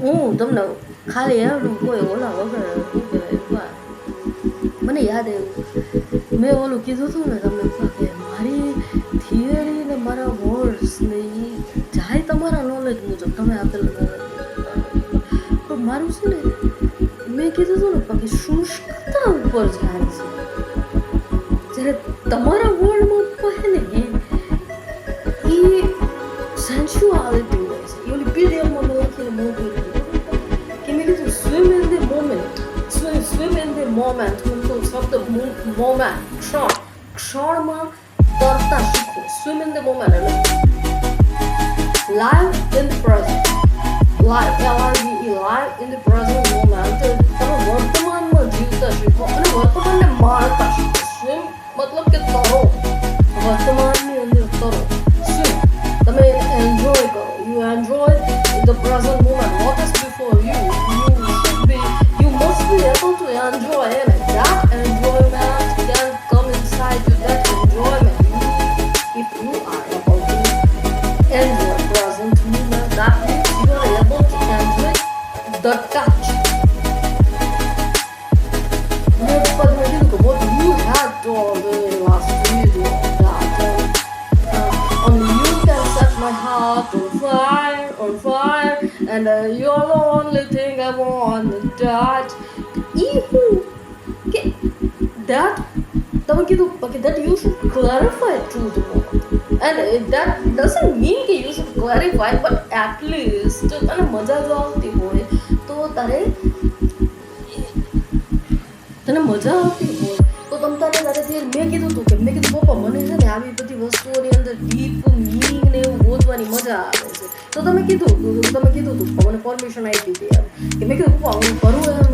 હું તમને ખાલી એનું કોઈ ઓલા વગર શું કહેવાય મને યાદ આવ્યું મેં ઓલું કીધું હતું ને તમને કે મારી થિયરી ને મારા વર્ડ્સ ને એ જાય તમારા નોલેજ મુજબ તમે આપેલું નોલેજ પણ મારું છે ને મેં કીધું હતું ને કે શુષ્કતા ઉપર જાય છે જ્યારે તમારા વર્ડમાં કહે ને એ સેન્સ્યુઆલિટી હોય છે એ ઓલી પીડીએફમાં મેં લખીને મોકલી કે મેં કીધું swim in the moment swim in the moment હું તો શબ્દ મોમેન્ટ ક્ષણમાં તરતા શીખો સ્વિમ ઇન ધ મોમેન્ટ એટલે live in the present live in the present moment તમે વર્તમાનમાં જીવતા શીખો અને વર્તમાનને માણતા શીખો સ્વિમ મતલબ કે તરો વર્તમાનની અંદર તરો સ્વિમ તમે એન્જોય કરો you enjoy the present moment what is before you you must be able to enjoy it. That enjoyment can come inside you. That enjoyment, if you are able to enjoy present moment, that means you are able to enjoy the touch. What you had told in the last video, that only you can set my heart on fire, and you're the only thing I want to touch. That that you should clarify to the moment, and that doesn't mean that you should clarify, but at least તને મજા જો આવતી હોય તો તને મજા આવતી હોય તો તમ તારે મેં કીધું હતું કે મેં કીધું પપ્પા મને છે ને આવી બધી વસ્તુઓની અંદર ડીપ મીનિંગ ને એવું ગોતવાની મજા આવે છે તો તમે કીધું હતું મને પરમિશન આપી હતી કે મેં કીધું પપ્પા હું કરું એમ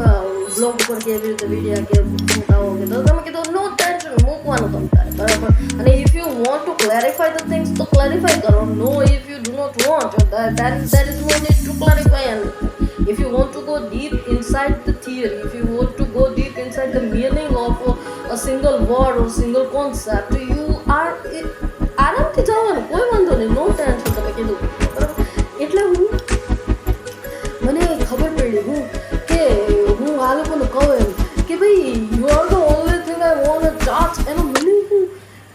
બ્લોગ ઉપર કે એવી રીતે વિડીયો કે મૂકાવો કે તો તમે કીધું નો ટેન્શન મૂકવાનું તમ તારે બરાબર અને if you want to clarify the things તો ક્લેરિફાય કરો no if you do not want there is no need to clarify anything. If you want to go deep inside the theory, if you want to go deep inside the meaning of a single word or single concept, you are આરામથી જવાનું કોઈ વાંધો નહીં નો tension તમે કીધું બરાબર એટલે મને ખબર પડી કે હું આ લોકોને કહું એમ કે ભાઈ you are the only thing I want to touch એનો મિનિંગ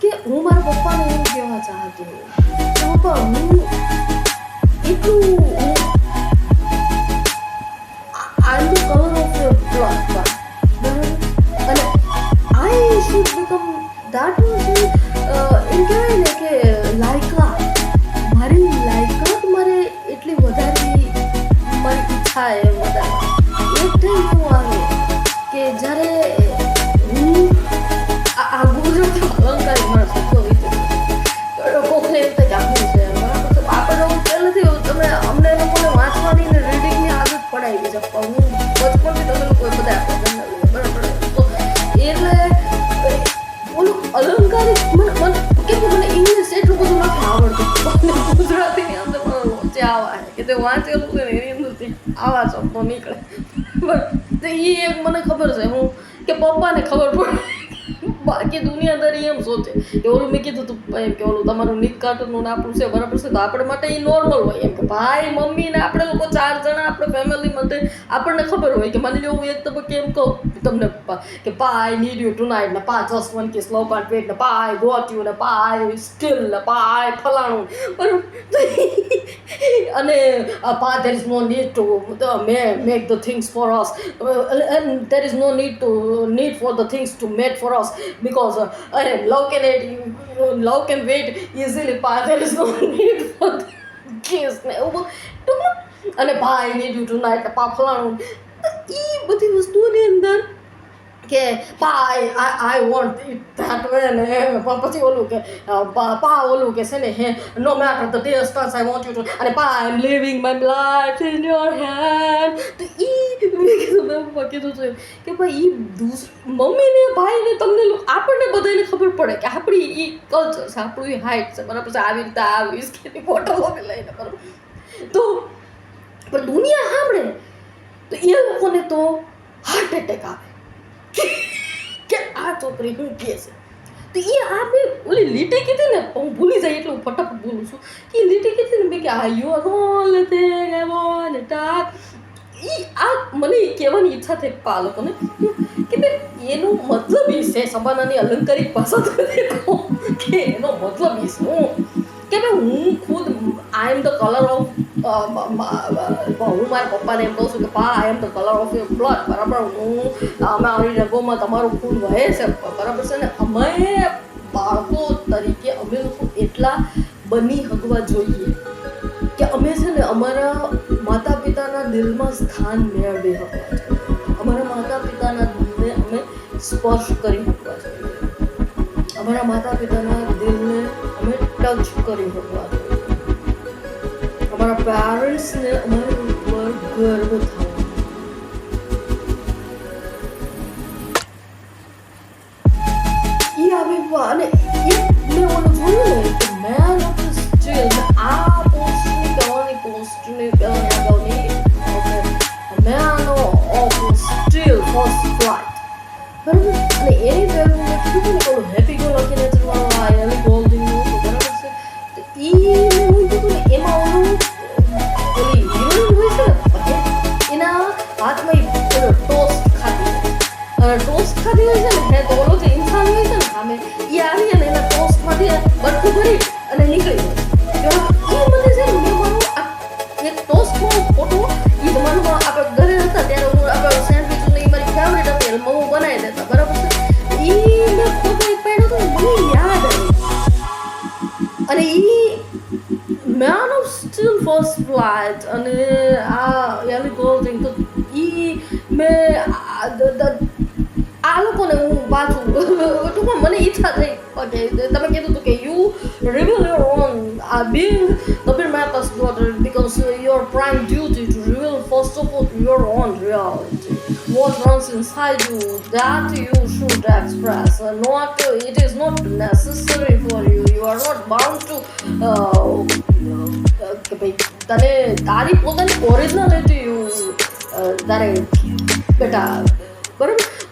કે હું મારા પપ્પાને એમ કહેવા ચાહતી હું કે પપ્પા હું એટલું I'm the color of your blood, and I should become that person. એમ કહેવાય ને કે લાયકાત મારી લાયકાત મારે એટલી વધારવી મારી ઈચ્છા એ વધારવા એક ટાઈમ એવું આવે કે જ્યારે હું આ ગુજરાતી અલંકારી માણસ હતો કોકને એમ થાય કે આપણું છે બરાબર તો આપણે પહેલેથી તમે અમને લોકોને વાંચવાની ને રીડિંગની આદત પડાવી છે પણ હું બચપણથી તમે લોકો બધા આપણે બરાબર તો એટલે ઓલું અલંકારિક મને ઇંગ્લિશ એટલું બધું નથી આવડતું ગુજરાતીની અંદર વચ્ચે આવા કે તે વાંચેલું છે ને એની અંદરથી આવા શબ્દો નીકળે બરાબર તો એ એક મને ખબર છે હું કે પપ્પાને ખબર પડે બાકી દુનિયાદારી એમ સોચે કે ઓલું મેં કીધું તું એમ કે ઓલું તમારું નીક કાર્ટૂનનું આપણું છે બરાબર છે તો આપણે માટે એ નોર્મલ હોય એમ કે ભાઈ મમ્મી ને આપણે લોકો 4 જણા આપણે ફેમિલી માટે આપણને ખબર હોય કે માની લો હું એક તબક્કે એમ કહું તમને કે પા I need you tonight ને પા જસ્ટ વન કિસ લો કાન્ટ વેટ ને પા આઈ ગોટ યુ ને પા આઈ સ્ટીલ ને પા આઈ ફલાણું બરાબર અને પા there is no need to make the things for us and there is no need for the things to make for us because love can wait easily pa there is no need for kiss ને અને ભાઈ need you tonight પા ફલાણું એ બધી વસ્તુઓની અંદર કે પા I want it that way ને પછી ઓલું કે પા ઓલું કે છે ને હે no matter the distance I want you to અને પા I am living my life in your hand તો મેં કીધું છે કે ભાઈ મમ્મીને ભાઈને તમને આપણને બધાને ખબર પડે કે આપણી એ કલ્ચર છે આપણું એ હાઇટ છે બરાબર છે આવી રીતે આ વિસ્કીની બોટલો લઈને બરાબર તો પણ દુનિયા સાંભળે તો એ લોકોને તો હાર્ટ એટેક આવે કે આ છોકરી શું કહે છે તો એ આ મેં ઓલી લીટી કીધી ને હું ભૂલી જાય એટલે હું ફટાફટ બોલું છું કે લીટી કીધી ને મેં કે આ you are all thing I want Tak આ મને કહેવાની ઈચ્છા થઈ આ લોકોને કે ભાઈ એનો મતલબ એ છે સબાનાની અલંકારિક ભાષા કે એનો મતલબ એ શું કે ભાઈ હું ખુદ I am the colour of હું મારા પપ્પાને એમ કહું છું કે પા I am the colour of your blood બરાબર હું અમારી રગોમાં તમારું ખૂન વહે છે બરાબર છે ને અમે બાળકો તરીકે અમે લોકો એટલા બની હકવા જોઈએ કે અમે છે ને અમારા માતા પિતાના દિલમાં સ્થાન મેળવી શકવા જોઈએ અમારા માતા પિતાના દિલને અમે સ્પર્શ કરી શકવા જોઈએ અમારા માતા પિતાના દિલને અમે ટચ કરી શકવા જોઈએ અમારા પેરેન્ટ્સને અમારા ઉપર ગર્વ થવો એ આવી અને એ મેં ઓલું જોયું ને કે મેન ઓફ ધ સ્ટીલ આ પોસ્ટની અગાઉની main of steel first flight બરાબર અને એની પહેલું મેં કીધું ને ઓલું હેપી ગો લખી નેચરવાળું આ એલી ગોલ્ડિંગનું બરાબર છે તો એ મેં હું કીધું ને એમાં ઓલું ઓલી હિરોઈન હોય છે ને એના હાથમાં ઓલો ટોસ્ટ ખાતી ટોસ્ટ ખાતી હોય છે ને હે તો ઓલો જે ઇન્સાન હોય છે ને સામે એ આવી અને એના ટોસ્ટમાંથી બરફું ભરી અને નીકળી જાય એ મને છે ને મેં મારું એક ટોસ્ટનો ફોટો એ જમાનામાં આપણે ઘરે હતા ત્યારે હું આપણે સેન્ડવિચ ને એ મારી ફેવરેટ હતી એટલે હું બનાવી દેતા બરાબર છે એ મેં ફોટો એક પાડ્યો હતો મને યાદ આવી અને એ man of steel first flight અને આ એલી ગોલ્ડિંગ તો એ મેં આ લોકોને હું વાંચું ટૂંકમાં મને ઈચ્છા થઈ ઓકે તમે કીધું હતું કે you reveal your own being Nobir Mehta's daughter because your prime duty to reveal first of all your own reality what runs inside you that you should express it is not necessary for you you are not bound to તને તારી પોતાની originality તારે બેટા બરાબર